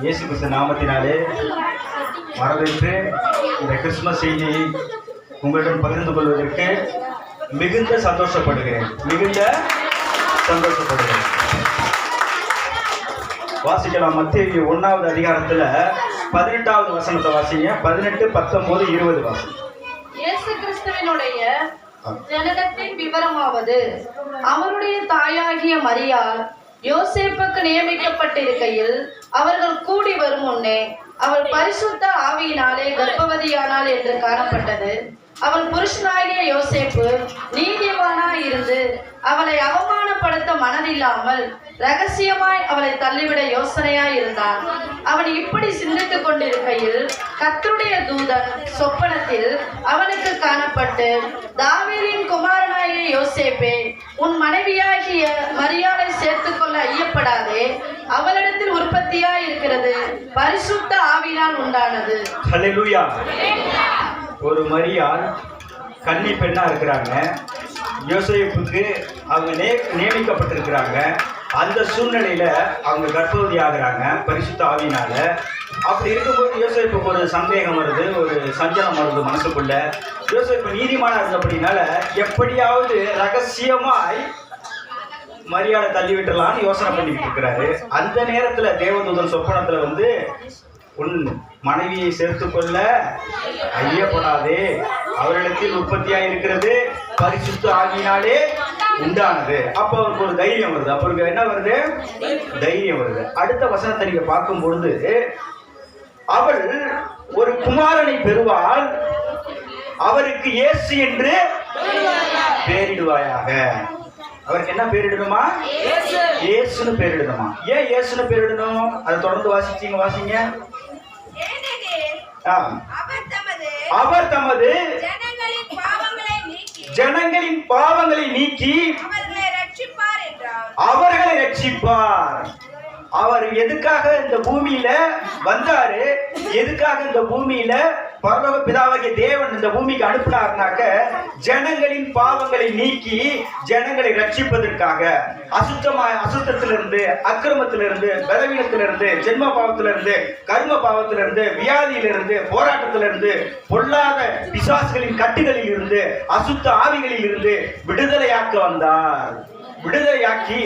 இயேசு கிறிஸ்து நாமத்தினாலே வரவேற்று இந்த கிறிஸ்துமஸ் செய்தியை உங்களிடம் பகிர்ந்து கொள்வதற்கு மிகுந்த சந்தோஷப்படுகிறேன். வாசிக்கலாம். மத்தேயு 1வது அதிகாரத்துல 18வது வசனத்தை வாசிங்க. 18, 19, 20 வாசிங்க. இயேசு கிறிஸ்துவினுடைய ஜனனத்தின் விவரமாவது, அவருடைய தாயாகிய மரியாள் யோசேப்புக்கு நியமிக்கப்பட்டிருக்கையில் அவர்கள் கூடி வரும் முன்னே அவள் பரிசுத்த ஆவியினாலே கர்ப்பவதியானாள் என்று காணப்பட்டது. அவள் புருஷனாகிய யோசேப்பு நீதிமானாய் இருந்து அவளை அவமானப்படுத்த மனதில்லாமல் ரகசியமாய் அவளை தள்ளிவிட யோசனையாய் இருந்தான். அவன் இப்படி சிந்தித்துக் கொண்டிருக்கையில் கர்த்தருடைய தூதன் சொப்பனத்தில் அவனுக்கு காணப்பட்டு, தாவீதின் குமாரனாகிய யோசேப்பே, உன் மனைவியாகிய மரியாளை சேர்த்துக்கொள்ள ஐயப்படாதே. அவளிடத்தில் உற்பத்தியாய் இருக்கிறது பரிசுத்த ஆவியினால் உண்டானது. ஹல்லேலூயா. ஒரு மரியாள் கன்னி பெண்ணா இருக்கிறாங்க. யோசேப்புக்கு அவங்க நியமிக்கப்பட்டிருக்கிறாங்க. அந்த சூழ்நிலையில அவங்க கர்ப்பவதி ஆகுறாங்க பரிசுத்த ஆவியினால. அப்படி இருக்கும்போது யோசேப்புக்கு ஒரு சந்தேகம் வருது, ஒரு சஞ்சலம் வருது மனசுக்குள்ள. யோசேப்பு நீதிமானா இருந்தபடினால எப்படியாவது ரகசியமாய் மரியாதை தள்ளி விட்டுலான்னு யோசனை பண்ணிக்கிட்டு இருக்கிறாரு. அந்த நேரத்துல தேவதூதன் சொப்பனத்துல வந்து, உன் மனைவியை சேர்த்துக்கொள்ள ஐயப்படாதே, அவரிடத்தில் உற்பத்தியாக இருக்கிறது பரிசுத்த ஆவியினாலே உண்டானது. அப்ப அவருக்கு ஒரு தைரியம் வருது. அப்ப என்ன வருது? தைரியம் வருது. அடுத்த வசனத்தை நீங்க பார்க்கும் பொழுது, அவள் ஒரு குமாரனை பெறுவாள், அவருக்கு இயேசு என்று பெயரிடுவாயாக. அவருக்கு என்ன பேரிடணுமா? இயேசுன்னு பேரிடணுமா? ஏன் இயேசுன்னு பேரிடணும்? அதை தொடர்ந்து வாசிங்க. அவர் தமது ஜனங்களின் பாவங்களை நீக்கி அவர்களை ரட்சிப்பார். அவர் எதுக்காக இந்த பூமியில வந்தாரு? எதுக்காக இந்த பூமியில பரலோக பிதாவாகிய தேவன் இந்த பூமிக்கு அனுப்பினார்னாக்க, ஜனங்களின் பாவங்களை நீக்கி ஜனங்களை ரட்சிப்பதற்காக. அசுத்தத்திலிருந்து, அக்கிரமத்திலிருந்து, பலவீனத்திலிருந்து, ஜென்ம பாவத்திலிருந்து, கர்ம பாவத்திலிருந்து, வியாதியிலிருந்து, போராட்டத்திலிருந்து, பொல்லாத பிசாசுகளின் கட்டுகளில் இருந்து, அசுத்த ஆவிகளில் இருந்து விடுதலையாக்க வந்தார். விடுதலையாக்கி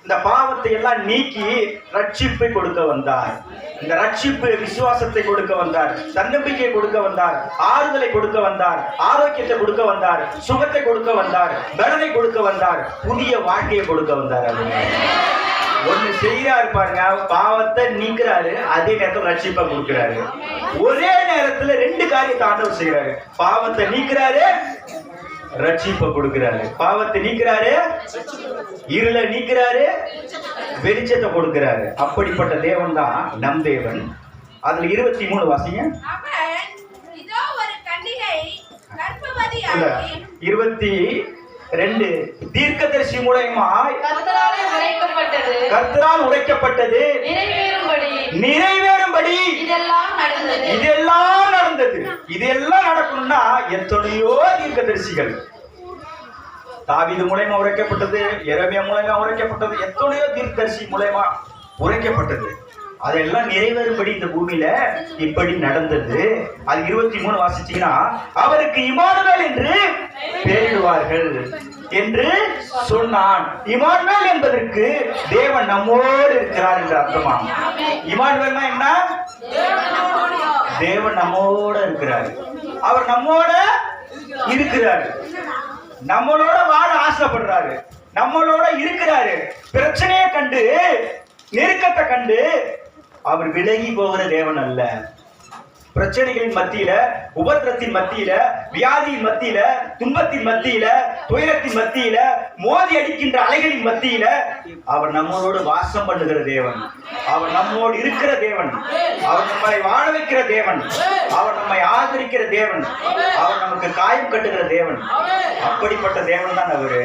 இந்த பாவத்தை எல்லாம் நீக்கி ரட்சிப்பை கொடுக்க வந்தார். இந்த ரட்சிப்பு விசுவாசத்தை கொடுக்க வந்தார், தன்னம்பிக்கையை கொடுக்க வந்தார், ஆறுதலை கொடுக்க வந்தார், ஆரோக்கியத்தை கொடுக்க வந்தார், சுகத்தை கொடுக்க வந்தார், பலனை கொடுக்க வந்தார், புதிய வாழ்க்கையை கொடுக்க வந்தார். ஒண்ணு செய்யறாரு பாருங்க, பாவத்தை நீக்கிறாரு, அதே நேரத்தில் ரட்சிப்பை கொடுக்கிறாரு. ஒரே நேரத்துல 2 காரியத்தை ஆண்டவர் செய்யறாரு. பாவத்தை நீக்கிறாரு, ரட்சிப்பை கொடுக்கிறாரு. பாவத்தை நீக்கிறாரு, இருளை நீக்கிறாரு, வெளிச்சத்தை கொடுக்கிறாரு. அப்படிப்பட்ட தேவன் தான் நம் தேவன். அதுல 23 வாசிங்க. 22 தீர்க்கதரிசி மூலமாய் கர்த்தரால் உரைக்கப்பட்டது நிறைவேறும்படி இதெல்லாம் நடந்தது. இதெல்லாம் நடக்கணும்னா எத்தனையோ தீர்க்கதரிசிகள், தாவீது மூலமா உரைக்கப்பட்டது, எரேமியா மூலமா உரைக்கப்பட்டது, எத்தனையோ தீர்க்கதரிசி மூலமா உரைக்கப்பட்டது. அதெல்லாம் நிறைவேறும்படி இந்த பூமியில இப்படி நடந்தது. அது 23 வாசிச்சீங்கன்னா, அவருக்கு இம்மானுவேல் என்று பெயரிடுவார்கள் என்று சொன்னான். இம்மானுவேல் என்பதற்கு தேவன் நம்மோடு இருக்கிறார் என்று அர்த்தமா? இம்மானுவேல்னா என்ன? தேவன் நம்மோட இருக்கிறார். அவர் நம்மோட இருக்கிறார், நம்மளோட வாழ ஆசைப்படுறாரு, நம்மளோட இருக்கிறாரு. பிரச்சனையை கண்டு, நெருக்கத்தை கண்டு அவர் விலகி போகிற தேவன் அல்ல. பிரச்சனைகளின் மத்தியில, உபத்திரத்தின் மத்தியில, வியாதியின் மத்தியில, துன்பத்தின் மத்தியில, துயரத்தின் மத்தியில, மோதி அடிக்கின்ற அலைகளின் மத்தியில அவர் நம்மளோடு வாசம் பண்ணுகிற தேவன். அவர் நம்மோடு இருக்கிற தேவன். அவர் நம்மை வாழ வைக்கிற தேவன். அவர் நம்மை ஆதரிக்கிற தேவன். அவர் நமக்கு காயம் கட்டுகிற தேவன். அப்படிப்பட்ட தேவன் தான் அவரு.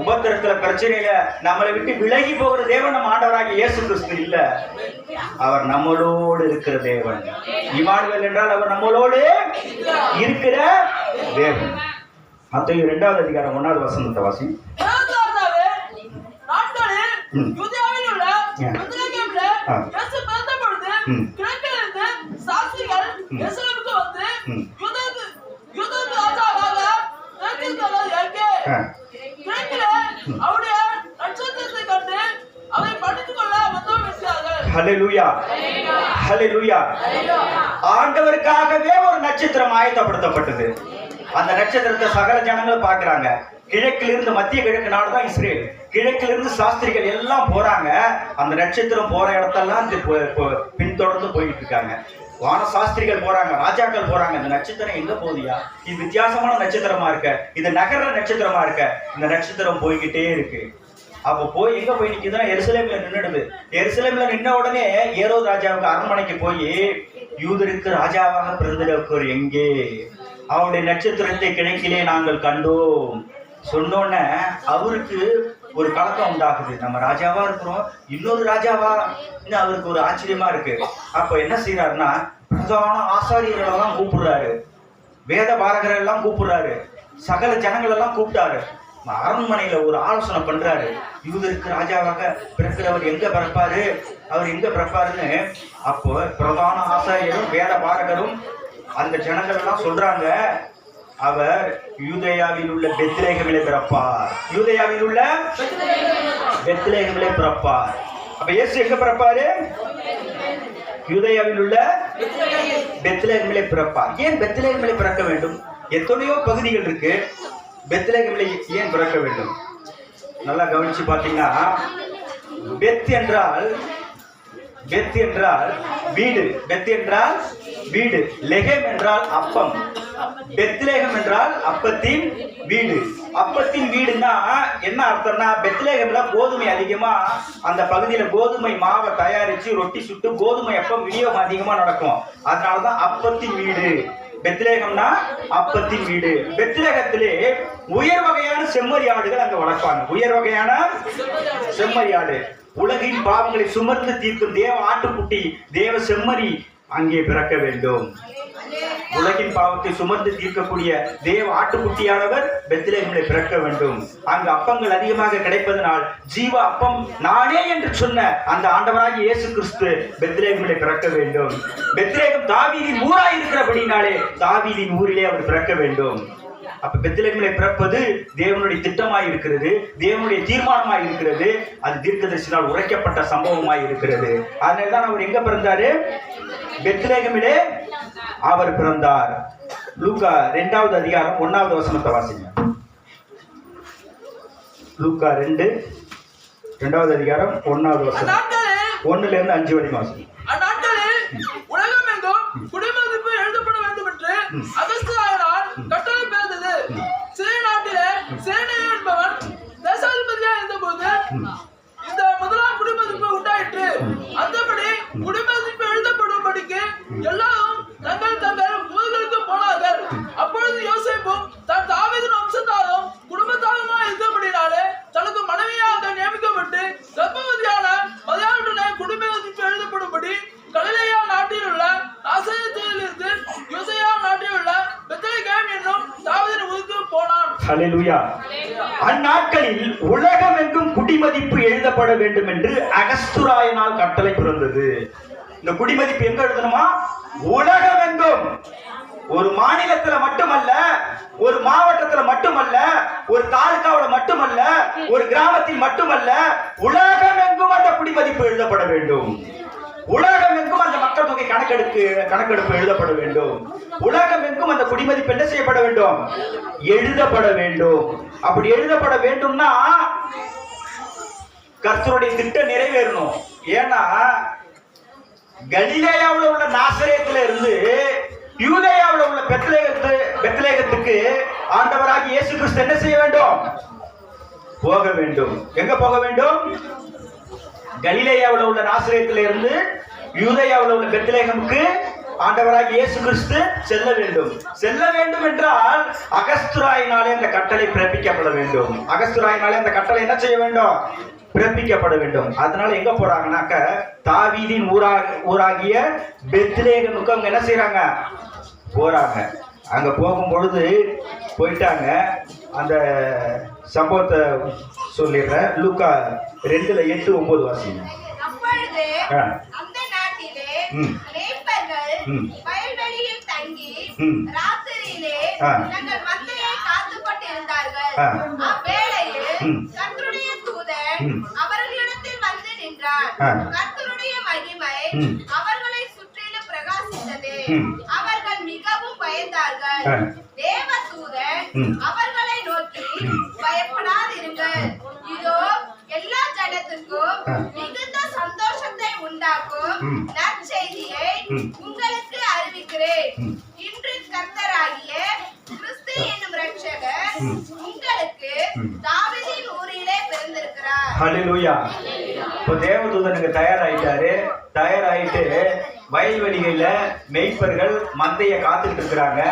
உபத்திரத்துல, பிரச்சனையில நம்மளை விட்டு விலகி போகிற தேவன் நம்ம ஆண்டவராகிய இயேசு கிறிஸ்து இல்ல. அவர் நம்மளோடு இருக்கிற தேவன். இம்மானுவேல் என்றால் அவர் நம்மளோடு இருக்கிற தேவன். மத்தேயு 2வது அதிகாரம் 1வது வசனத்தை வாசி. கிழக்கிலிருந்து சாஸ்திரிகள் எருசலேமுக்கு வந்து யூதருக்கு ராஜாவாக தேர்ந்தெடுத்தவர் எங்கே? கிழக்கிலே அவருடைய நட்சத்திரத்தை கண்டு அவரை பணித்துக் கொள்ள வந்தோம் என்கிறார்கள். ஹல்லேலூயா, ஹல்லேலூயா. ஆண்டவருக்காகவே ஒரு நட்சத்திரம் ஆயத்தப்படுத்தப்பட்டது. அந்த நட்சத்திரத்தை சகல ஜனங்களும் பார்க்கறாங்க. கிழக்கிலிருந்து, மத்திய கிழக்கு நாடுதான் இஸ்ரேல், கிழக்கிலிருந்து சாஸ்திரிகள் எல்லாம் போறாங்க. அந்த நட்சத்திரம் போற இடத்தெல்லாம் பின்தொடர்ந்து போயிட்டு இருக்காங்க. வான சாஸ்திரிகள் போறாங்க, ராஜாக்கள் போறாங்க. இந்த நட்சத்திரம் எங்க போகுதியா? இது வித்தியாசமான நட்சத்திரமா இருக்க, இது நகர நட்சத்திரமா இருக்க. இந்த நட்சத்திரம் போய்கிட்டே இருக்கு. அப்போ போய் எங்க போய் நிக்குதுன்னா எருசலேம்ல நின்னுடுது. எருசலேம்ல நின்ன உடனே ஏரோது ராஜாவுக்கு அரண்மனைக்கு போய், யூதருக்கு ராஜாவாக பிறந்தவர் எங்கே? அவருடைய நட்சத்திரத்தை கிழக்கிலே நாங்கள் கண்டோம் சொன்னோன்னே அவருக்கு ஒரு கலக்கம் உண்டாகுது. நம்ம ராஜாவா இருக்கிறோம், இன்னொரு ராஜாவா? அவருக்கு ஒரு ஆச்சரியமா இருக்கு. அப்ப என்ன செய்யறாருன்னா, பிரதான ஆசாரியர்கள் எல்லாம் கூப்பிடுறாரு, வேத பாரகர்கள் எல்லாம் கூப்பிடுறாரு, சகல ஜனங்கள் எல்லாம் கூப்பிட்டாரு. அரண்மனையில ஒரு ஆலோசனை பண்றாரு. யூதருக்கு ராஜாவாக பிறக்கிறவர் எங்க பிறப்பாரு, அவர் எங்க பிறப்பாருன்னு. அப்போ பிரதான ஆசாரியரும் வேத பாரகரும் அந்த ஜனங்கள் எல்லாம் சொல்றாங்க, அவர் யூதேயாவில் உள்ள பெத்லேகமிலே பிறப்பார், யூதேயாவில் உள்ள பெத்லேகமிலே பிறப்பார். அப்ப இயேசு எங்க பிறப்பாரு? யூதேயாவில் உள்ள பெத்லேகமிலே பிறப்பார். ஏன் பெத்லேகமிலே பிறக்க வேண்டும்? எத்தனையோ பகுதிகள் இருக்கு, பெத்லேகமிலே ஏன் பிறக்க வேண்டும்? நல்லா கவனிச்சு பாத்தீங்கன்னா, பெத் என்றால் வீடு, பெத் என்றால் வீடு, லெகேம் என்றால் அப்பம், பெத்லேகம் என்றால் அப்பத்தின் வீடு. அப்பத்தின் வீடுன்னா என்ன அர்த்தம்னா, பெத்லேகம்ல கோதுமை அதிகமா, அந்த பகுதியில கோதுமை மாவை தயாரிச்சு ரொட்டி சுட்டு கோதுமை அப்பம் விநியோகம் அதிகமா நடக்கும். அதனாலதான் அப்பத்தின் வீடு. பெத்லேகம்னா அப்பத்தின் வீடு. பெத்லேகத்திலே உயர் வகையான செம்மறி ஆடுகள் அங்க வளர்ப்பாங்க. உயர் வகையான செம்மறி ஆடு, உலகின் பாவங்களை சுமர்ந்து தீர்க்கும் தேவ ஆட்டுக்குட்டி, தேவ செம்மறி அங்கே பிறக்க வேண்டும். உலகின் பாவத்தை சுமர்ந்து தீர்க்கக்கூடிய தேவ ஆட்டுக்குட்டியானவர் பெத்லேகமிலே பிறக்க வேண்டும். அங்கு அப்பங்கள் அதிகமாக கிடைப்பதனால் ஜீவ அப்பம் நானே என்று சொன்ன அந்த ஆண்டவராகிய இயேசு கிறிஸ்து பெத்லேகமிலே பிறக்க வேண்டும். பெத்லேகம் தாவீதின் ஊராய் இருக்கிறபடினாலே தாவீதின் ஊரிலே அவர் பிறக்க வேண்டும். அப்ப பெத்லேகமிலே பிறப்பது தேவனுடைய திட்டமாய் இருக்கிறது, தேவனுடைய தீர்மானமாய் இருக்கிறது. அது தீர்க்கதரிசியால் உரைக்கப்பட்ட சம்பவமாய் இருக்கிறது. அதனால்தான் அவர் எங்க பிறந்தாரு? பெத்லேகமிலே அவர் பிறந்தார். லூக்கா 2வது அதிகாரம் 1வது வசனத்தை வாசிங்க. லூக்கா 2வது அதிகாரம் 1வது வசனம், 1ல இருந்து 5 வரைக்கும் வாசிங்க. அந்நாட்களில் உலகமெங்கும் குடிமதிப்பு எழுதப்பட வேண்டும் என்று அகஸ்தியரால் கட்டளை பிறந்தது. சிறிய நாட்டிலே சேனையா என்பவன் தேசாதிபதியாக இருந்தபோது இந்த முதலாம் குடிமதிப்பு உண்டாயிற்று. அந்தபடி குடிமதிப்பு எழுதப்படும்படிக்கு எல்லாரும் தங்கள் தங்கள் ஊர்களுக்கு போனார்கள். அப்பொழுது யோசேப்பும் தன் தாவீதின் வம்சத்தாரும் குடும்பத்தாருமா இருந்தபடினாலே தனக்கு மனைவியாக நியமிக்கப்பட்டு கர்ப்பவதியான மரியாளுடனே குடிமதிப்பு எழுதப்படும்படி கலிலேயா நாட்டில் உள்ள நாசரேத்திலிருந்து யூதேயா நாட்டில் உள்ள பெத்லகேம் என்னும் தாவீதின் ஊருக்கு போனான். ஹல்லேலூயா. அந்நாட்களில் உலகம் எங்கும் குடிமதிப்பு எழுதப்பட வேண்டும் என்று அகஸ்துராயினால் கட்டளை பிறந்தது. இந்த குடிமதிப்பு எங்க எழுதணுமா? உலகம் எங்கும். ஒரு மாநிலத்துல மட்டுமல்ல, ஒரு மாவட்டத்துல மட்டுமல்ல, ஒரு தாலுகாவுல மட்டுமல்ல, ஒரு கிராமத்தில் மட்டுமல்ல, உலகம் எங்கும் அந்த குடிமதிப்பு எழுதப்பட வேண்டும். உலகம் எங்கும் அந்த மக்கள் தொகை கணக்கெடுப்பு எழுதப்பட வேண்டும். உலகம் எங்கும் அந்த குடிமதிப்பு என்ன செய்யப்பட வேண்டும்? எழுதப்பட வேண்டும். அப்படி எழுதப்பட வேண்டும்னா கர்த்தருடைய திட்டம் நிறைவேறணும். ஏன்னா கலிலேயாவில் உள்ள நாசரேத்துல இருந்து யூதேயாவில் உள்ள பெத்லேகத்துக்கு ஆண்டவராகிய இயேசு கிறிஸ்து என்ன செய்ய வேண்டும்? போக வேண்டும். எங்க போக வேண்டும்? கலிலேயாவில் உள்ள நாசரேத்துல இருந்து யூதேயாவில் உள்ள பெத்லேகமுக்கு ஆண்டவராகிய இயேசு கிறிஸ்து செல்ல வேண்டும். செல்ல வேண்டும் என்றால் அகஸ்துராயினாலே அந்த கட்டளை பிறப்பிக்கப்பட வேண்டும். அகஸ்துராயினாலே அந்த கட்டளை என்ன செய்ய வேண்டும்? பிறப்பிக்கப்பட வேண்டும். அதனால எங்க போறாங்கன்னாக்க தாவீதின் ஊராகிய பெத்லேகமுக்கு அவங்க என்ன செய்யறாங்க? போறாங்க. அங்க போகும் பொழுது போயிட்டாங்க. அந்த சம்பவத்தை சொல்லிடுறேன். லூக்கா 2:8-9 வாசிங்க. அப்பொழுது அந்த நாட்டிலே ம். மேய்ப்பர்கள் ம். வயல்வெளியில் தங்கி ம். ராத்திரியிலே ஆ. தங்கள் மந்தையை காத்துக் கொண்டிருந்தார்கள். ஆ. அவ்வேளையில் ம். கர்த்தருடைய தூதன் ம். அவர்களிடத்தில் வந்து நின்றார். ஆ. கர்த்தருடைய மகிமை ம். அவர்களை சுற்றிலும் பிரகாசித்தது. ம். அவர்கள் மிகவும் பயந்தார்கள். ஆ. தேவதூதன் ம். அவர்களை நோக்கி பயப்படாதிருங்கள், இதோ எல்லா ஜனத்துக்கும் ஆ. மிகுந்த சந்தோஷத்தை உண்டாக்கும் ம். நற்செய்தியை ம். உங்களுக்கு அறிவிக்கிறேன். ம். இன்று கர்த்தராகிய கிறிஸ்து என்னும் இரட்சகர் ம். உங்களுக்கு ம். தாவீதின் ஊரிலே பிறந்திருக்கிறார். ஹல்லேலூயா. இப்போ தேவதூதனுக்கு தயாராயிட்டு வயல்வெளிகள்ல மேய்ப்பர்கள் மந்தைய காத்துக்கிட்டு இருக்கிறாங்க.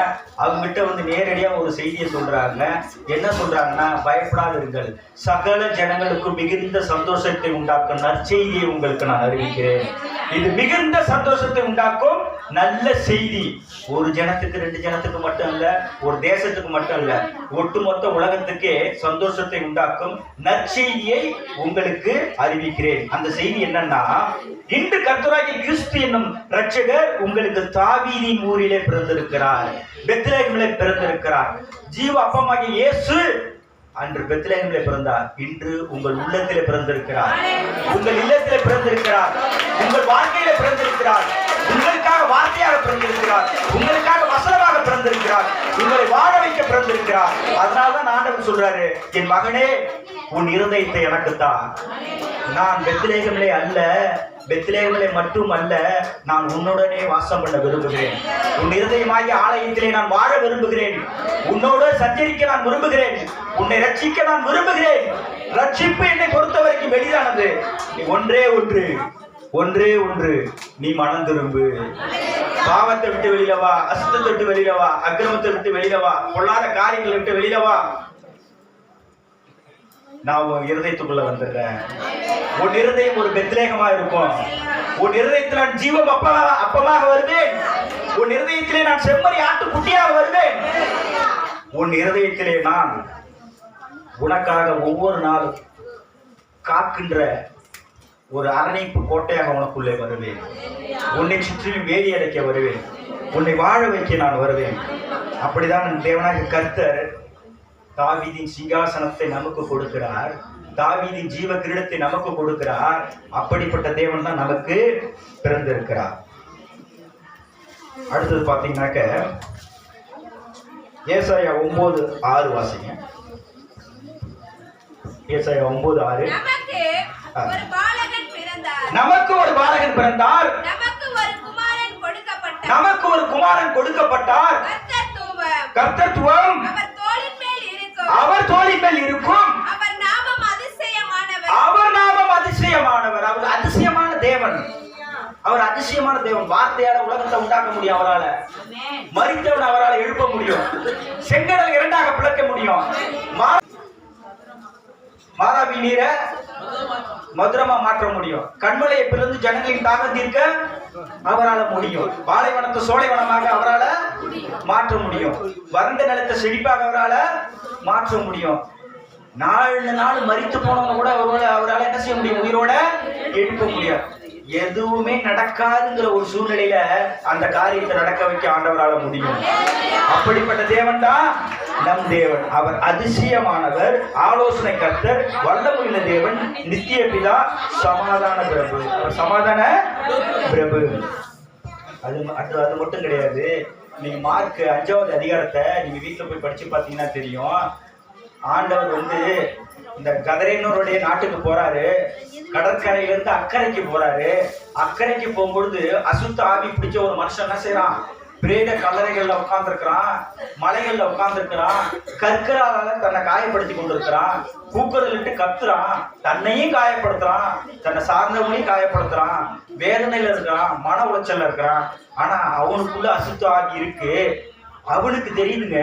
அவங்ககிட்ட வந்து நேரடியா ஒரு செய்தியை சொல்றாங்க. என்ன சொல்றாங்கன்னா, பயப்படாதிருங்கள், சகல ஜனங்களுக்கும் மிகுந்த சந்தோஷத்தை உண்டாக்கும் நற்செய்தியை உங்களுக்கு நான் அறிவிக்கிறேன். இது மிகுந்த சந்தோஷத்தை உண்டாக்கும் நல்ல செய்தி. ஒரு ஜனத்துக்கு 2 ஜனத்துக்கு மட்டும் இல்ல, ஒரு தேசத்துக்கு மட்டும் இல்ல, ஒட்டுமொத்த உலகத்துக்கே சந்தோஷத்தை உண்டாக்கும் நற்செய்தியை உங்களுக்கு அறிவிக்கிறேன். அந்த செய்தி என்னன்னா, இன்று கர்த்தராகிய கிறிஸ்து என்னும் இரட்சகர் உங்களுக்கு தாவீதின் ஊரிலே பிறந்திருக்கிறார், பெத்லகேமிலே பிறந்திருக்கிறார். ஜீவ அப்பமாகிய இயேசு அன்று பெத்லகேமிலே பிறந்தார். இன்று உங்கள் உள்ளத்திலே பிறந்திருக்கிறார், உங்கள் இல்லத்திலே பிறந்திருக்கிறார், உங்கள் வாழ்க்கையிலே பிறந்திருக்கிறார், உங்களுக்காக வார்த்தையாக பிறந்திருக்கிறார், உங்களுக்காக வசனமாக பிறந்திருக்கிறார், உங்களை வாழ வைக்க பிறந்திருக்கிறார். அதனாலதான் ஆண்டவர் சொல்றாரு, என் மகனே உன் இருதயத்தை எனக்குத்தான். நான் பெத்லகேமிலே அல்ல, பெத்லகேமிலே மட்டும் அல்ல, நான் உன்னுடனே வாசம் பண்ண விரும்புகிறேன். உன் இருதயமாகிய ஆலயத்திலே நான் வாழ விரும்புகிறேன். உன்னோடு சஞ்சரிக்க நான் விரும்புகிறேன். உன்னை ரட்சிக்க நான் விரும்புகிறேன். ரட்சிப்பு என்னை பொறுத்த வரைக்கும் வெளியானது. நீ ஒன்றே ஒன்று, நீ மனம் திரும்பு. பாவத்தை விட்டு வெளியில வா, அசுத்தத்தை விட்டு வெளியில வா, அக்கிரமத்தை விட்டு வெளியில வா, பொல்லாத காரியங்களை விட்டு வெளியில வா. நான் உன் இருதயத்துக்குள்ள வந்துடுறேன். உன் இருதயம் ஒரு பெத்லகேமா இருக்கும். உன் இருதயத்தில் நான் ஜீவம் அப்பமாக வருவேன். உன் இருதயத்திலே நான் செம்மறி ஆட்டுக்குட்டியாக வருவேன். உன் இருதயத்திலே நான் உனக்காக ஒவ்வொரு நாளும் காக்கின்ற ஒரு அரணைப்பு கோட்டையாக உனக்குள்ளே வருவேன். உன்னை சுற்றிலும் வேலி அடைக்க வருவேன். உன்னை வாழ வைக்க நான் வருவேன். அப்படிதான் தேவனாகிய கர்த்தர் தாவீதின் சிங்காசனத்தை நமக்கு கொடுக்கிறார். தாவீதின் ஜீவ கிரீடத்தை நமக்கு கொடுக்கிறார். அப்படிப்பட்ட தேவன் தான் நமக்கு பிறந்திருக்கிறார். அடுத்தது பாத்தீங்கன்னாக்க ஏசாயா 9:6 வாசிங்க. ஏசாயா 9:6. நமக்கு ஒரு பாலகன் பிறந்தார், நமக்கு ஒரு குமாரன் கொடுக்கப்பட்டார். கர்த்தத்துவம் அவர் தோளின் மேல் இருக்கும். அவர் நாமம் அதிசயமானவர். அவர் அதிசயமான தேவன். அவர் அதிசயமான தேவன். வார்த்தையால உலகத்தை உண்டாக்க முடியும். அவரால மரித்தவன் அவரால் எழுப்ப முடியும். செங்கடல் 2ஆக பிளக்க முடியும். மாறாவி நீரை மதுரமா மாற்ற முடியும். கண்மலையை பிளந்து ஜனங்களின் தாகம் தீர்க்க அவரால் முடியும். பாலைவனத்தை சோலைவனமாக அவரால் மாற்ற முடியும். வறண்ட நிலத்தை செழிப்பாக அவரால் மாற்ற முடியும். 4 நாள் மரித்து போனவங்க கூட அவரால் என்ன செய்ய முடியும்? உயிரோட எழுப்ப முடியும். எதுவுமே நடக்காதுங்கிற ஒரு சூழ்நிலையில அந்த காரியத்தை நடக்க வைக்க ஆண்டவரால் முடியும். அப்படிப்பட்ட தேவன் தான் நம் தேவன். அவர் அதிசயமானவர், ஆலோசனை கர்த்தர், வல்லமையுள்ள தேவன், நித்திய பிதா, சமாதான பிரபு. சமாதான பிரபு. அது மட்டும் கிடையாது. நீங்க மார்க் 5வது அதிகாரத்தை நீங்க வீட்டுல போய் படிச்சு பாத்தீங்கன்னா தெரியும். ஆண்டவர் வந்து இந்த கதரேனோருடைய நாட்டுக்கு போறாரு. கடற்கரையில இருந்து அக்கறைக்கு போறாரு. அக்கறைக்கு போகும்பொழுது அசுத்த ஆவி பிடிச்ச ஒரு மனுஷன் என்ன செய்யறான்? பிரேத கல்லறைகள்ல உட்கார்ந்துருக்கிறான், மலைகள்ல உட்கார்ந்துருக்கிறான், கற்களால தன்னை காயப்படுத்தி கொண்டிருக்கிறான், கூக்குரலிட்டு கத்துறான், தன்னையும் காயப்படுத்துறான், தன்னை சார்ந்தவங்களையும் காயப்படுத்துறான், வேதனையில இருக்கிறான், மன உளைச்சல்ல இருக்கிறான். ஆனா அவனுக்குள்ள அசுத்த ஆவி இருக்கு. அவனுக்கு தெரியுதுங்க.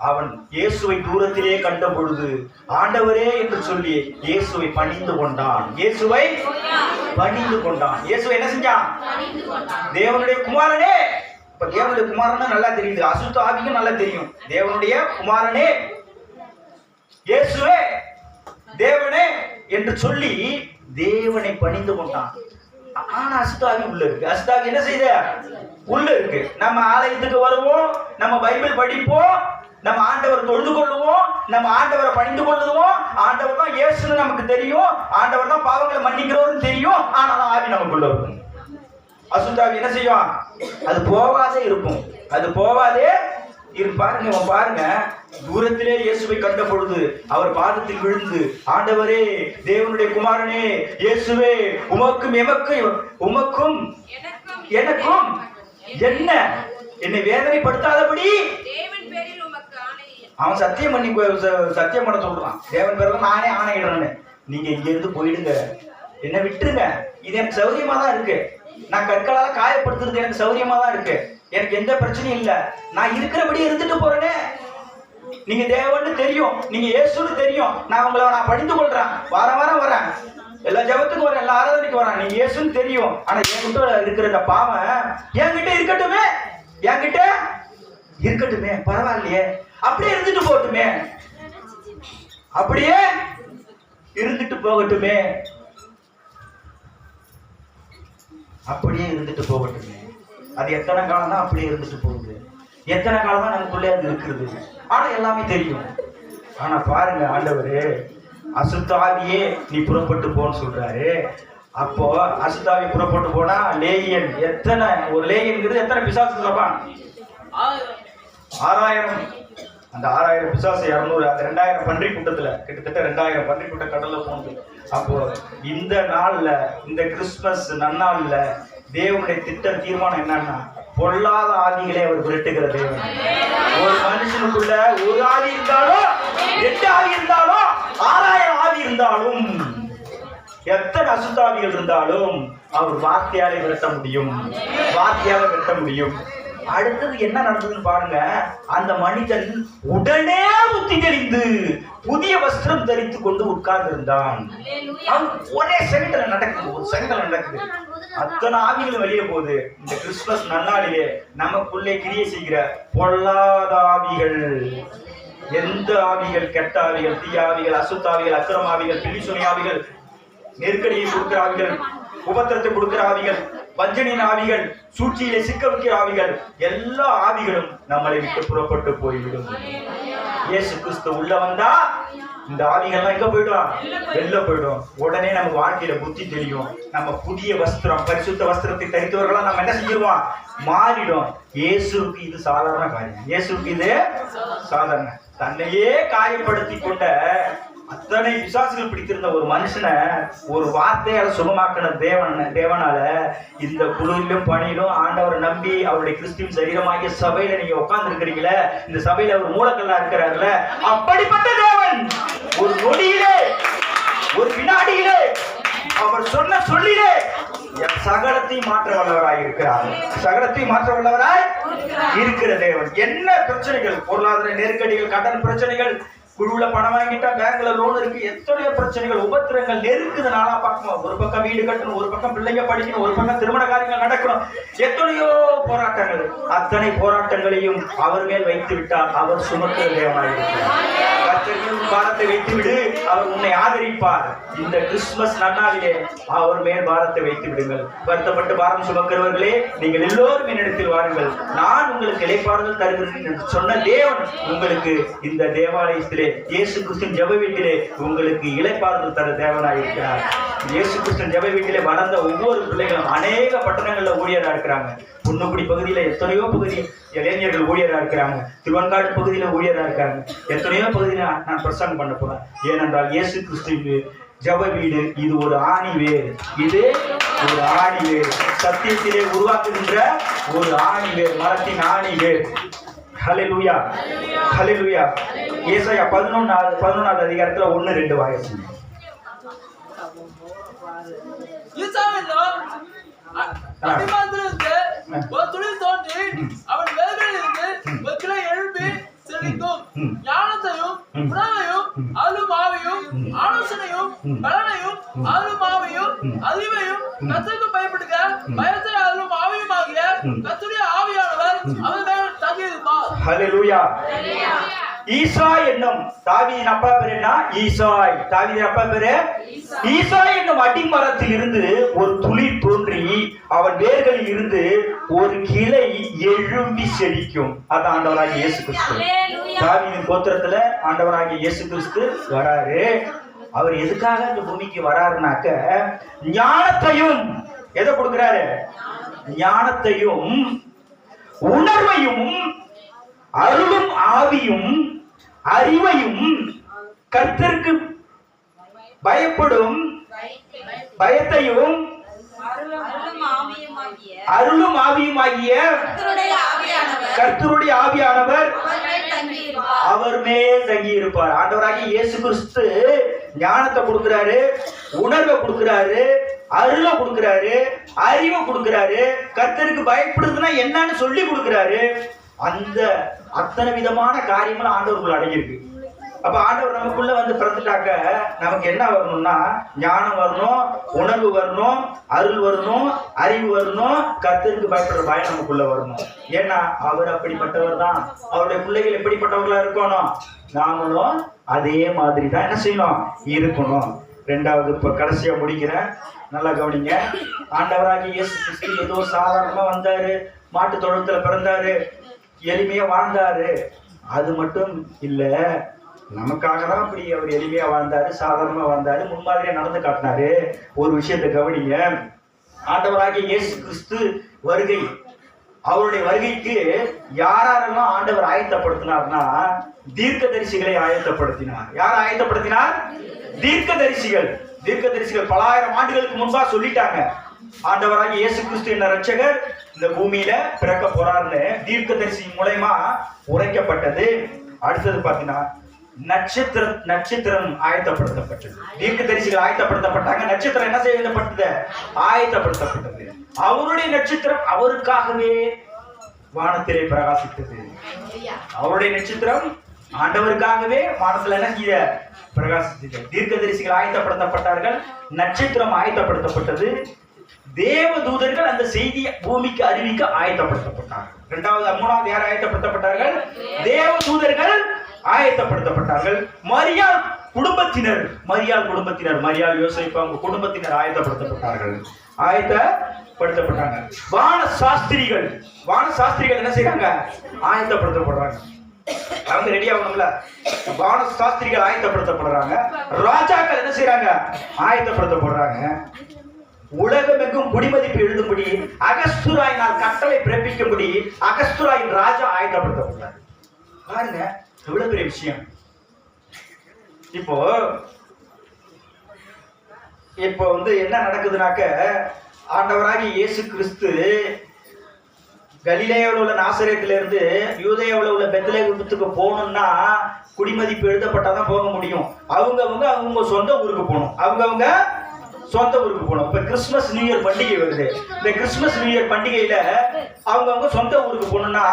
அவன் இயேசுவை தூரத்திலே கண்ட பொழுது ஆண்டவரே என்று சொல்லி இயேசுவை பணிந்து கொண்டான். இயேசுவை பணிந்து கொண்டான். இயேசுவை என்ன செஞ்சான்? தேவனுடைய குமாரனே. இப்ப தேவனுடைய குமாரன் நல்லா தெரியுது, அசுத்த ஆவிக்கும் நல்லா தெரியும். தேவனுடைய குமாரனே, இயேசுவே, தேவனே என்று சொல்லி தேவனை பணிந்து கொண்டான். ஆனா அசுத்தாவி உள்ள இருக்கு. அசுத்தாவி என்ன செய்யுது? உள்ள இருக்கு. நம்ம ஆலயத்துக்கு வருவோம், நம்ம பைபிள் படிப்போம், நம்ம ஆண்டவர் தொழுது கொள்ளுவோம், நம்ம ஆண்டவரை பணிந்து கொள்ளுவோம். ஆண்டவர் தான் இயேசுன்னு நமக்கு தெரியும், ஆண்டவர் தான் பாவங்களை மன்னிக்கிறவரும் தெரியும். ஆனாலும் ஆவி நமக்குள்ள இருக்கும். அசுத்தாவி என்ன செய்யும்? அது போவாதே இருக்கும். அது போவாதே பாருங்க. பாருங்க, தூரத்திலே இயேசுவை கண்ட பொழுது அவர் பாதத்தில் விழுந்து, ஆண்டவரே, தேவனுடைய குமாரனே, இயேசுவே, உமக்கும் உமக்கும் எனக்கும் என்ன, என்னை வேதனைப்படுத்தாதபடி அவன் சத்தியம் பண்ண சொல்றான். தேவன் பேர்ல நானே ஆணையிடுறேன்னு. நீங்க இங்க இருந்து போயிடுங்க, என்ன விட்டுருங்க, இது எனக்கு சௌரியமா தான் இருக்கு. நான் கற்களால காயப்படுத்துறது எனக்கு சௌரியமா தான் இருக்கு. எனக்கு எந்த பிரச்சனையும் இல்ல. நான் இருக்கிறபடி இருந்துட்டு போறேனே. நீங்க தேவன்னு தெரியும், நீங்க இயேசுன்னு தெரியும். நான் பணிந்து கொள்றேன், வாரம் வரேன், எல்லா ஜபத்துக்கும் வரேன், எல்லா ஆராதனைக்கு வரேன். நீங்க இயேசுன்னு தெரியும். ஆனா என்கிட்ட இருக்கிற இந்த பாவம் என்கிட்ட இருக்கட்டுமே, பரவாயில்லையே, அப்படியே இருந்துட்டு போகட்டுமே, அப்படியே இருந்துட்டு போகட்டுமே, அப்படியே இருந்துட்டு போகட்டுமே. அது எத்தனை காலம் தான் அப்படியே இருந்துட்டு போகுது, எத்தனை காலம் தான் நமக்குள்ளே அது இருக்குது. ஆனா எல்லாமே தெரியும். ஆனா பாருங்க, ஆண்டவரே அசுத்தாவியே நீ புறப்பட்டு போன்னு சொல்றாரு. அப்போ அசுத்தாவி புறப்பட்டு போனா லேகியன் எத்தனை, ஒரு லேகியன்ங்கிறது எத்தனை பிசாசு சொல்லப்பான்? 6000. அந்த 6000 பிசாசு 200, அந்த 2000 பன்றி கூட்டத்துல கிட்டத்தட்ட 2000 பன்றி கூட்ட கடல்ல போகுது. அப்போ இந்த நாள்ல, இந்த கிறிஸ்துமஸ் நன்னாள்ல தேவனுடைய திட்டம் தீர்மானம் என்னன்னா, பொல்லாத ஆவிகளே அவர் விரட்டுகிற தேவன். ஒரு மனுஷனுக்குள்ள ஒரு ஆவி இருந்தாலும், 8 ஆவி இருந்தாலும், 6000 ஆவி இருந்தாலும், எத்தனை அசுத்தாவிகள் இருந்தாலும் அவர் வார்த்தையாலே விரட்ட முடியும். அடுத்தது என்ன நடந்ததுன்னு பாருங்க. அந்த மனிதன் உடனே புத்தி தெளிந்து புதிய வஸ்திரம் தரித்து கொண்டு உட்கார்ந்து இருந்தான். ஒரே செகண்ட்ல நடக்குது. அத்தனை ஆவிகளும் வெளியே போகுது. இந்த கிறிஸ்துமஸ் நன்னாளிலே நமக்குள்ளே கிரியை செய்கிற பொல்லாத ஆவிகள், எந்த ஆவிகள், கெட்ட ஆவிகள், தீய ஆவிகள், அசுத்தாவிகள், அக்கிரம ஆவிகள், பில்லிசுனி ஆவிகள், நெருக்கடியை கொடுக்கிற ஆவிகள், உபத்திரத்தை கொடுக்கிற ஆவிகள், வஞ்சனின் ஆவிகள், சூழ்ச்சியிலே சிக்க வைக்கிற ஆவிகள், எல்லா ஆவிகளும் நம்மளை விட்டு புறப்பட்டு போய்விடும். இயேசு கிறிஸ்து உள்ள வந்தா இந்த ஆவிகள்லாம் எங்க போயிடும்? வெளில போயிடும். உடனே நம்ம வாழ்க்கையில புத்தி தெரியும். நம்ம புதிய வஸ்திரம், பரிசுத்த வஸ்திரத்தை தரித்தவர்களா நம்ம என்ன செஞ்சிருவோம்? மாறிடும். இயேசுக்கு இது சாதாரண காரியம். இயேசுக்கு இது சாதாரண. தன்னையே காயப்படுத்தி கொண்ட அத்தனை விசுவாசிகள் பிடித்திருந்த ஒரு மனுஷனை ஒரு வார்த்தையால சுகமாக்கின தேவனால இந்த குளிரிலும் பணியிலும் ஆண்டவரை நம்பி அவருடைய கிறிஸ்துவின் சரீரமாகிய சபையில நீங்க உட்கார்ந்து இருக்கிறீங்களே, இந்த சபையில அவர் மூலக்கல்லா இருக்கிறாருல, அப்படிப்பட்ட தேவன் ஒரு நொடியிலே, ஒரு வினாடியிலே, அவர் சொன்ன சொல்லிலே சகலத்தையும் மாற்ற வல்லவராய் இருக்கிறார். இருக்கிற தேவன். என்ன பிரச்சனைகள், பொருளாதார நெருக்கடிகள், கடன் பிரச்சனைகள், குழுவுல பணம் வாங்கிட்டா பேங்க்ல லோன் இருக்கு, எத்தனையோ பிரச்சனைகள், உபத்திரங்கள் நெருக்குது. நாளா பார்க்கணும். ஒரு பக்கம் வீடு கட்டணும், ஒரு பக்கம் பிள்ளைங்க படிக்கணும், ஒரு பக்கம் திருமண காரியங்கள் நடக்கணும், எத்தனையோ போராட்டங்கள். அத்தனை போராட்டங்களையும் அவர் மேல் வைத்து விட்டால் அவர் சுமக்கிற தேவனாயிருக்கிறார். பாரத்தை வைத்து விடு, அவர் உன்னை ஆதரிப்பார். இந்த கிறிஸ்துமஸ் நன்னாளிலே அவர் மேல் பாரத்தை வைத்து விடுங்கள். வருத்தப்பட்டு பாரம் சுமக்கிறவர்களே, நீங்கள் எல்லோரும் என்னிடத்தில் வாருங்கள், நான் உங்களுக்கு இளைப்பாறுதல் தருகிறேன் என்று சொன்ன தேவன் உங்களுக்கு இந்த தேவாலயத்திலே, இயேசு கிறிஸ்துவின் ஜெப வீட்டிலே உங்களுக்கு இளைப்பாறுதல் தர தேவனாய் இருக்கிறார். இயேசு கிறிஸ்துவின் ஜெப வீட்டிலே வளர்ந்த ஒவ்வொரு பிள்ளைகளும் அநேக பட்டணங்கள்ல ஊழியரா இருக்கிறாங்க. பொன்னுக்குடி பகுதியில எத்தனையோ பகுதி இளைஞர்கள் ஊழியரா இருக்கிறாங்க. திருவன்காடு பகுதியில ஊழியரா இருக்காங்க. எத்தனையோ பகுதியில நான் பிரசங்கம் பண்ண போறேன். ஏனென்றால் இயேசு கிறிஸ்துவின் ஜெப வீடு இது ஒரு ஆணி வேர். சத்தியத்திலே உருவாக்குகின்ற ஒரு ஆணி வேர், மரத்தின் ஆணி வேர். ஹல்லேலூயா, ஹல்லேலூயா. ஏசாயா 11வது அதிகாரத்துல 1-2 வாயசு. ஒரு துளி தோன்றி அவன் வேர்களில் இருந்து ஒரு கிளை எழுப்பி செழிக்கும். ஞானத்தையும் உணவையும் அருளும் ஆவியும் ஆலோசனையும் பலனையும் அருளும் ஆவியும் அறிவையும் கர்த்தருக்கு பயப்படுக பயத்தை அருளும் ஆவியும் ஆகிய கர்த்தருடைய ஆவியானவர் அவன் மேல் தங்கியிருப்பார். ஹல்லேலூயா. ஈசாய் என்னும் தாவீதின் அப்பா பேரு என்ன? ஈசாய். தாவீதின் அப்பா பேரு ஈசாய் என்னும் அடிமரத்தில் இருந்து ஒரு துளிர் தோன்றி அவன் வேர்களில் இருந்து ஒரு கிளை எழும்பி செழிக்கும். அதான் ஆண்டவராகிய இயேசு கிறிஸ்து. தாவீதின் கோத்திரத்துல ஆண்டவராகிய இயேசு கிறிஸ்து வராரு. அவர் எதுக்காக இந்த பூமிக்கு வராருனாக்க ஞானத்தையும் எதை கொடுக்கிறாரு? ஞானத்தையும் உணர்வையும் அருளும் ஆவியும் அறிவையும் கர்த்தருக்கு பயப்படும் பயத்தையும் அருளும் ஆவியுமாகிய கர்த்தருடைய ஆவியானவர் அவர் மேல் தங்கி இருப்பார். ஆண்டவராகிய இயேசு கிறிஸ்து ஞானத்தை கொடுக்கிறாரு, உணர்வை கொடுக்கிறாரு, அருளை கொடுக்கிறாரு, அறிவை கொடுக்கிறாரு, கர்த்தருக்கு பயப்படுறதுன்னா என்னன்னு சொல்லி கொடுக்கிறாரு. அந்த அத்தனை விதமான காரியங்களும் ஆண்டவருக்குள்ள அடங்கியிருக்கு. அப்ப ஆண்டவர் நமக்குள்ள வந்து பிறந்துட்டாக்க நமக்கு என்ன வரணும்னா ஞானம் வரணும், உணர்வு வரணும், அருள் வரணும், அறிவு வரணும், கர்த்தருக்கு பயப்படுற பயம் நமக்குள்ள வரணும். ஏன்னா அவர் அப்படிப்பட்டவர் தான். அவருடைய பிள்ளைகள் எப்படிப்பட்டவர்களா இருக்கணும்? நாமளும் அதே மாதிரி தான் என்ன செய்யணும்? இருக்கணும். ரெண்டாவது இப்ப கடைசியா முடிக்கிறேன், நல்லா கவனிங்க. ஆண்டவராகிய இயேசு கிறிஸ்து ஏதோ சாதாரணமா வந்தாரு, மாட்டு தொழுத்துல பிறந்தாரு, எளிமையா வாழ்ந்தாரு. அது மட்டும் இல்ல, நமக்காக தான் அப்படி அவர் எளிமையா வாழ்ந்தாரு, சாதாரணமா வாழ்ந்தாரு, முன்மாதிரியா நடந்து காட்டினாரு. ஒரு விஷயத்தை கவனிங்க. ஆண்டவராகிய இயேசு கிறிஸ்து வருகை, அவருடைய வருகைக்கு யாரெல்லாம் ஆண்டவர் ஆயத்தப்படுத்தினார்னா தீர்க்கதரிசிகளை ஆயத்தப்படுத்தினார். யார் ஆயத்தப்படுத்தினார்? தீர்க்கதரிசிகள். தீர்க்கதரிசிகள் பல ஆயிரம் ஆண்டுகளுக்கு முன்பா சொல்லிட்டாங்க, ஆண்டவராகிய இயேசு கிறிஸ்து என்ன ரட்சகர் இந்த பூமியில பிறக்க போறாருன்னு தீர்க்கதரிசி மூலமா உரைக்கப்பட்டது. அடுத்தது பாத்தீங்கன்னா நட்சத்திரம் ஆயத்தப்படுத்தப்பட்டது. தீர்க்கதரிசிகள் ஆயத்தப்படுத்தப்பட்டாங்க. நட்சத்திரம் என்ன செய்யப்பட்டது? ஆயத்தப்படுத்தப்பட்டது. அவருடைய நட்சத்திரம் அவருக்காகவே வானத்திலே பிரகாசித்தது. அவருடைய நட்சத்திரம் ஆண்டவருக்காகவே வானத்துல என்ன செய்ய பிரகாசித்தது. தீர்க்கதரிசிகள் ஆயத்தப்படுத்தப்பட்டார்கள், நட்சத்திரம் ஆயத்தப்படுத்தப்பட்டது, தேவ தூதர்கள் அந்த செய்தியை பூமிக்கு அறிவிக்க ஆயத்தப்படுத்தப்பட்டார்கள். மூணாவது யார் ஆயத்தப்படுத்தப்பட்டார்கள்? தேவ தூதர்கள் ஆயத்தப்படுத்தப்பட்டார்கள். மரியாள் குடும்பத்தினர், மரியாள் யோசேப்பு அவங்க குடும்பத்தினர் ஆயத்தப்படுத்தப்பட்டார்கள். ஆயத்தப்படுத்தப்பட்டாங்க. வான சாஸ்திரிகள் என்ன செய்யறாங்க? ஆயத்தப்படுத்தப்படுறாங்க. அவங்க ரெடி ஆகணும்ல. வான சாஸ்திரிகள் ஆயத்தப்படுத்தப்படுறாங்க. ராஜாக்கள் என்ன செய்யறாங்க? ஆயத்தப்படுத்தப்படுறாங்க. உலகமெங்கும் குடிமதிப்பு எழுதும்படி அகஸ்துராயினால் கட்டளை பிறப்பிக்கும்படி அகஸ்துராயின் ராஜா ஆயத்தப்படுத்தப்பட்டார். பாருங்க எவ்வளவு பெரிய விஷயம். இப்போ வந்து என்ன நடக்குதுனாக்க ஆண்டவராகிய இயேசு கிறிஸ்து கலிலேயாவில் உள்ள நாசரேத்துல இருந்து யூதேயாவில் உள்ள பெத்லகேமுக்கு போகணும்னா குடிமதிப்பு எழுதப்பட்டாதான் போக முடியும். அவங்க சொந்த ஊருக்கு போகணும். சொந்த ஊருக்கு போகணும். இப்ப கிறிஸ்துமஸ் நியூ இயர் பண்டிகை வருது. இந்த கிறிஸ்துமஸ் நியூ இயர் பண்டிகையில அவங்க சொந்த ஊருக்கு போகணும்னா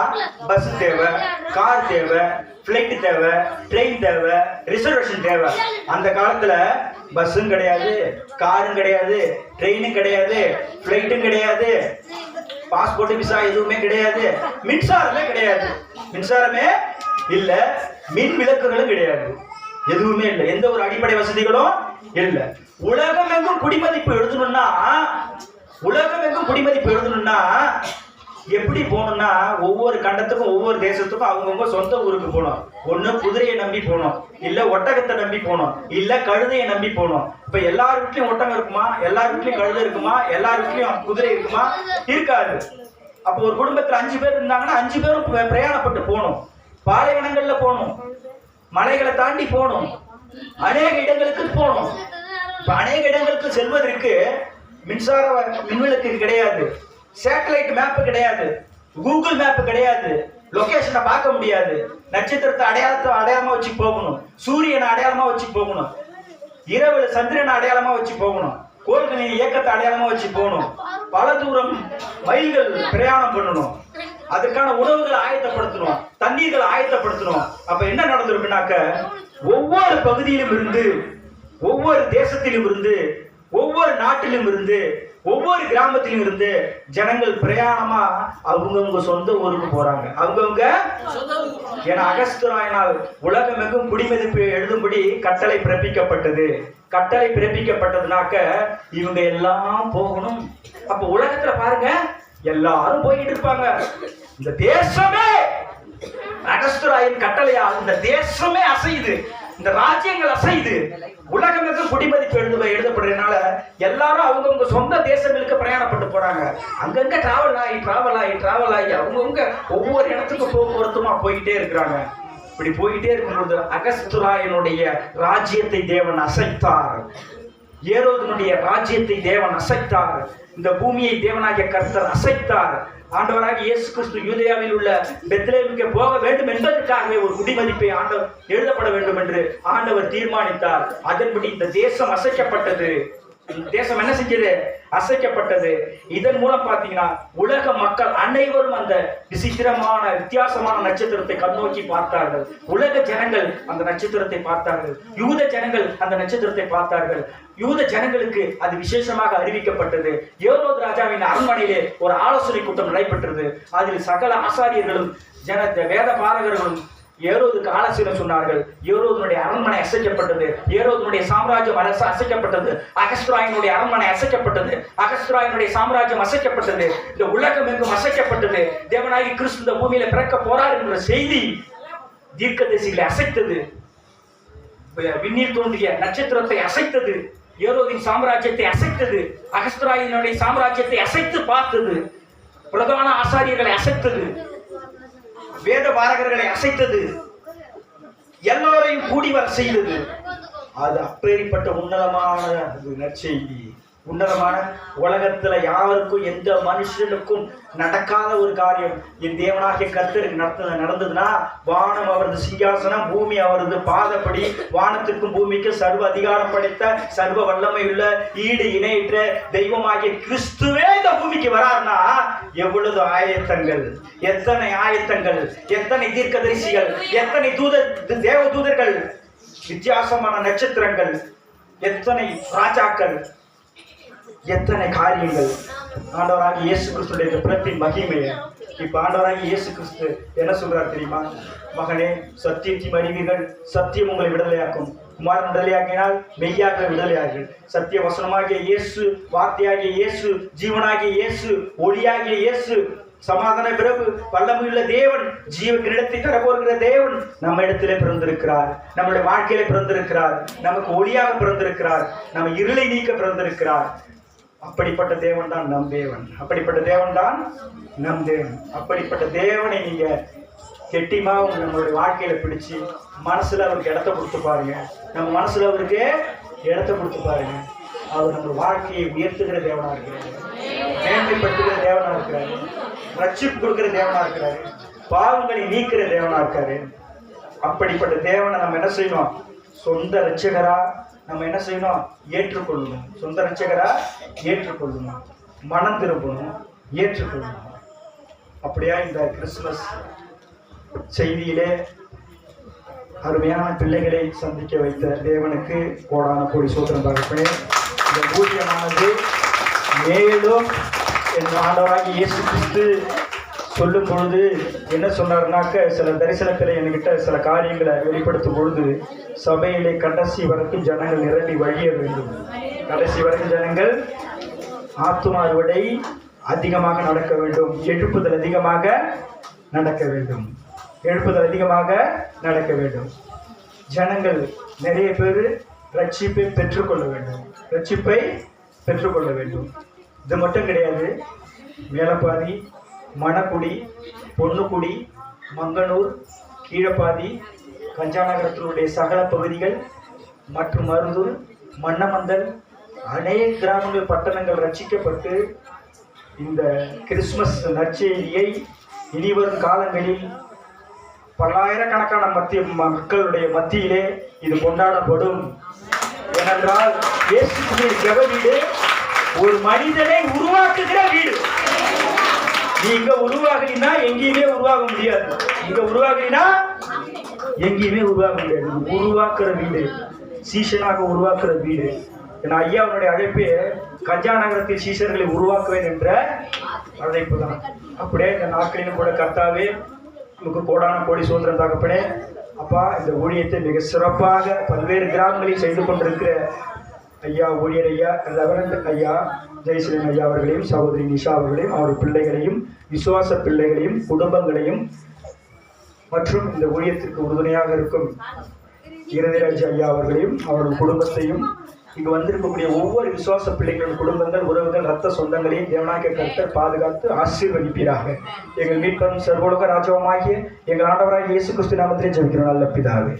பஸ் தேவை, கார் தேவை, பிளைட் தேவை, ட்ரெயின் தேவை, ரிசர்வேஷன் தேவை. அந்த காலத்துல பஸ்ஸும் கிடையாது, காரும் கிடையாது, ட்ரெயினும் கிடையாது, பிளைட்டும் கிடையாது, பாஸ்போர்ட் விசா எதுவுமே கிடையாது, மின்சாரமே கிடையாது. மின்சாரமே இல்ல, மின் விளக்குகளும் கிடையாது, எதுவுமே இல்லை, எந்த ஒரு அடிப்படை வசதிகளும் இல்ல. உலகமெங்கும் குடிமதிப்பு எழுதணும்னா எப்படி போகணும்னா ஒவ்வொரு கண்டத்துக்கும் ஒவ்வொரு தேசத்துக்கும் அவங்கவுங்க சொந்த ஊருக்கு போகணும். ஒண்ணு குதிரையை நம்பி போகணும், இல்ல ஒட்டகத்தை நம்பி போகணும், இல்ல கழுதையை நம்பி போகணும். இப்ப எல்லார் வீட்லயும் ஒட்டகம் இருக்குமா? எல்லார் வீட்லயும் கழுதை இருக்குமா? எல்லார் வீட்லயும் குதிரை இருக்குமா? இருக்காது. அப்போ ஒரு குடும்பத்துல 5 பேர் இருந்தாங்கன்னா 5 பேரும் பிரயாணப்பட்டு போகணும். பாலைவனங்கள்ல போகணும், மலைகளை தாண்டி போகணும், அநேக இடங்களுக்கு போகணும். இப்ப அநேக இடங்களுக்கு செல்வதற்கு மின்சார மின்விளக்கு கிடையாது, சேட்டலைட் மேப் கிடையாது, கூகுள் மேப் கிடையாது, லொகேஷனை பார்க்க முடியாது. நட்சத்திரத்தை அடையாளமா வச்சு போகணும், சூரியனை அடையாளமா வச்சு போகணும், இரவுல சந்திரனை அடையாளமா வச்சு போகணும், கோள்களின் இயக்கத்தை அடையாளமா வச்சு போகணும், பல தூரம் மைல்கள் பிரயாணம் பண்ணணும், அதுக்கான உணவுகளை ஆயத்தப்படுத்தணும், தண்ணீர்களை ஆயத்தப்படுத்தணும். அப்ப என்ன நடந்திருக்குனாக்க ஒவ்வொரு பகுதியிலும் இருந்து, ஒவ்வொரு தேசத்திலும் இருந்து, ஒவ்வொரு நாட்டிலும் இருந்து, ஒவ்வொரு கிராமத்திலும் இருந்து ஜனங்கள் பிரயாணமா அவங்கவுங்க சொந்த ஊருக்கு போறாங்க. அவங்கவுங்க ஏன்னா அகஸ்தியராயனால் உலகமெங்கும் குடிமதிப்பு எழுதும்படி கட்டளை பிறப்பிக்கப்பட்டது. கட்டளை பிறப்பிக்கப்பட்டதுனாக்க இவங்க எல்லாம் போகணும். அப்ப உலகத்துல பாருங்க, எல்லாரும் போயிட்டு இருப்பாங்க. இந்த தேசமே அகஸ்தியராயன் கட்டளையால் இந்த தேசமே அசையுது, இந்த ராஜ்யங்கள் அசையுது. உலகமெங்கும் குடிமதிப்பு எழுதப்படுறதுனால எல்லாரும் அவங்கவுங்க சொந்த தேசங்களுக்கு பிரயாணப்பட்டு போறாங்க. அங்கங்க டிராவல் ஆகி அவங்கவுங்க ஒவ்வொரு இடத்துக்கு போக்குவரத்துமா போயிட்டே இருக்கிறாங்க. இப்படி போயிட்டே இருக்கும்போது அகஸ்தியராயனுடைய ராஜ்யத்தை தேவன் அசைத்தார். ஏரோதனுடைய ராஜ்யத்தை தேவன் அசைத்தார். இந்த பூமியை தேவனாகிய கர்த்தர் அசைத்தார். ஆண்டவராகிய இயேசு கிறிஸ்து யூதேயாவில் உள்ள பெத்லகேமுக்கு போக வேண்டும் என்பதற்காகவே ஒரு குடிமதிப்பை ஆண்டவர் எழுதப்பட வேண்டும் என்று ஆண்டவர் தீர்மானித்தார். அதன்படி இந்த தேசம் அசைக்கப்பட்டது. தேசம் என்ன செஞ்சது? அசைக்கப்பட்டது. இதன் மூலம் பாத்தீங்கன்னா உலக மக்கள் அனைவரும் அந்த வித்தியாசமான நட்சத்திரத்தை கண்ணோக்கி பார்த்தார்கள். உலக ஜனங்கள் அந்த நட்சத்திரத்தை பார்த்தார்கள். யூத ஜனங்கள் அந்த நட்சத்திரத்தை பார்த்தார்கள். யூத ஜனங்களுக்கு அது விசேஷமாக அறிவிக்கப்பட்டது. ஏரோது ராஜாவின் அரண்மனையிலே ஒரு ஆலோசனை கூட்டம் நடைபெற்றது. அதில் சகல ஆசாரியர்களும் வேத பாரகர்களும் ஏரோதுக்கு ஆலோசனை சொன்னார்கள். ஏரோதனுடைய அரண்மனை அசைக்கப்பட்டது. ஏரோதனுடைய சாம்ராஜ்யம் அசைக்கப்பட்டது. அகஸ்தியராயனுடைய அரண்மனை அசைக்கப்பட்டது. அகஸ்தியராயனுடைய சாம்ராஜ்யம் அசைக்கப்பட்டது. இந்த உலகம் எங்கும் அசைக்கப்பட்டது. தேவனாகிய கிறிஸ்து இந்த பூமியில பிறக்க போறார் என்ற செய்தி தீர்க்கதரிசிகளை அசைத்தது. விண்ணில் தோன்றிய நட்சத்திரத்தை அசைத்தது. ஏரோதின் சாம்ராஜ்யத்தை அசைத்தது. அகஸ்தியராயனுடைய சாம்ராஜ்யத்தை அசைத்து பார்த்தது. பிரதான ஆசாரியர்களை அசைத்தது. வேத பாரகர்களை அசைத்தது. எல்லோரையும் கூடி வர செய்தது. அது அப்பேற்பட்ட உன்னதமான நற்செய்தி. உன்னதமான உலகத்துல யாருக்கும் எந்த மனுஷனுக்கும் நடக்காத ஒரு காரியம் என் தேவனாகிய கர்த்தருக்கு நடந்ததுன்னா, வானம் அவரது சிங்காசனம், பூமி அவரது பாதப்படி. வானத்திற்கும் பூமிக்கும் சர்வ அதிகாரம் படைத்த சர்வ வல்லமை உள்ள ஈடு இணையற்ற தெய்வமாகிய கிறிஸ்துவே இந்த பூமிக்கு வராருன்னா எவ்வளவு ஆயத்தங்கள், எத்தனை ஆயத்தங்கள், எத்தனை தீர்க்கதரிசிகள், எத்தனை தேவ தூதர்கள், வித்தியாசமான நட்சத்திரங்கள், எத்தனை ராஜாக்கள், எத்தனை காரியங்கள். ஆண்டவராகிய இயேசு கிறிஸ்துடைய பிறப்பின் மகிமையை இப்ப ஆண்டவராகிய இயேசு கிறிஸ்து என்ன சொல்றார் தெரியுமா? மகனே, சத்தியத்தையும் அறிவீர்கள், சத்தியம் உங்களை விடுதலையாக்கும். குமாரன் விடுதலையாக்கினால் மெய்யாக விடுதலையார்கள். சத்திய வசனமாகிய இயேசு, வார்த்தையாகிய இயேசு, ஜீவனாகிய இயேசு, ஒளியாகிய இயேசு, சமாதான பிரபு, வல்லமையுள்ள தேவன், ஜீவ கிரீடத்தை தரப்போகிற தேவன் நம்ம இடத்திலே பிறந்திருக்கிறார். நம்முடைய வாழ்க்கையில பிறந்திருக்கிறார். நமக்கு ஒளியாக பிறந்திருக்கிறார். நம்ம இருளை நீக்க பிறந்திருக்கிறார். அப்படிப்பட்ட தேவன் தான் நம் தேவன். அப்படிப்பட்ட தேவன் தான் நம் தேவன். அப்படிப்பட்ட தேவனை நீங்க கெட்டிமா நம்மளுடைய வாழ்க்கையில பிடிச்சு மனசுல அவருக்கு இடத்த கொடுத்து பாருங்க. நம்ம மனசுல அவருக்கு இடத்த கொடுத்து பாருங்க. அவர் நம்ம வாழ்க்கையை உயர்த்துகிற தேவனா இருக்கிறாரு, மேன்மைப்படுத்துகிற தேவனா இருக்கிறாரு, ரட்சிப்பு கொடுக்கிற தேவனா இருக்கிறாரு, பாவங்களை நீக்கிற தேவனா இருக்காரு. அப்படிப்பட்ட தேவனை நம்ம என்ன செய்யணும்? சொந்த ரட்சகரா நம்ம என்ன செய்யணும்? ஏற்றுக்கொள்ளணும். சொந்த ரட்சகரா ஏற்றுக்கொள்ளணும். மனம் திரும்பணும், ஏற்றுக்கொள்ளணும். அப்படியா இந்த கிறிஸ்துமஸ் செய்தியிலே அருமையான பிள்ளைகளை சந்திக்க வைத்த தேவனுக்கு கோடான கோடி சோத்திரம் பார்ப்பேன். இந்த ஊழியமானது மேலும் என் ஆண்டவராகிய இயேசு கிறிஸ்து சொல்லும் பொழுது என்ன சொன்னார்னாக்க, சில தரிசனத்தில் என்கிட்ட சில காரியங்களை வெளிப்படுத்தும் பொழுது, சபையிலே கடைசி வரைக்கும் ஜனங்கள் நிரம்பி வழிய வேண்டும். கடைசி வரைக்கும் ஜனங்கள் ஆத்தும அறுவடை அதிகமாக நடக்க வேண்டும். எழுப்புதல் அதிகமாக நடக்க வேண்டும். எழுப்புதல் அதிகமாக நடக்க வேண்டும். ஜனங்கள் நிறைய பேர் ரட்சிப்பை பெற்றுக்கொள்ள வேண்டும். ரட்சிப்பை பெற்றுக்கொள்ள வேண்டும். இது மட்டும் கிடையாது. மேலப்பாதி, மணக்குடி, பொன்னுக்குடி, மங்கனூர், கீழப்பாதி, கஞ்சாநகரத்தினுடைய சகல பகுதிகள் மற்றும் மருந்தூர், மன்னமந்தல், அநேக கிராமங்கள், பட்டணங்கள் ரட்சிக்கப்பட்டு இந்த கிறிஸ்துமஸ் நற்செய்தியை இனிவரும் காலங்களில் பல்லாயிரக்கணக்கான மக்களுடைய மத்தியிலே இது கொண்டாடப்படும். ஏனென்றால் இயேசுவின் ஜெப வீடு ஒரு மனிதனை உருவாக்குகிற வீடு. நீங்க உருவாகலினா எங்கேயுமே உருவாக முடியாது. இங்க உருவாகலினா எங்கேயுமே உருவாக முடியாது. உருவாக்குற வீடு, சீசனாக உருவாக்குற வீடு. ஏன்னா ஐயாவுடைய அழைப்பே கஜா நகரத்தில் சீஷர்களை உருவாக்குவேன் என்ற அழைப்பு தான். அப்படியே இந்த நாட்களிலும் கூட கர்த்தாவே உங்களுக்கு கோடான கோடி சோதரம் தகப்பனே அப்பா, இந்த ஊழியத்தை மிக சிறப்பாக பல்வேறு கிராமங்களில் செய்து கொண்டிருக்கிற ஐயா ஊழியர் ஐயா ரெவரண்ட் ஐயா ஜெயசீலன் ஐயா அவர்களையும் சகோதரி நிஷா அவர்களையும் அவர் பிள்ளைகளையும் விசுவாச பிள்ளைகளையும் குடும்பங்களையும் மற்றும் இந்த ஊழியத்திற்கு உறுதுணையாக இருக்கும் இருதராஜ் ஐயா அவர்களையும் அவர்கள் குடும்பத்தையும் இங்கு வந்திருக்கக்கூடிய ஒவ்வொரு விசுவாச பிள்ளைகளின் குடும்பங்கள் உறவுகள் ரத்த சொந்தங்களையும் தேவனாகிய கர்த்தர் பாதுகாத்து ஆசீர்வதிப்பீராக. எங்கள் மீட்பரும் சர்வோலக ராஜ்யமாகிய எங்கள் ஆண்டவராகிய இயேசு கிறிஸ்து நாமத்திலே ஜெபிக்கிறோம் நல்ல பிதாவே.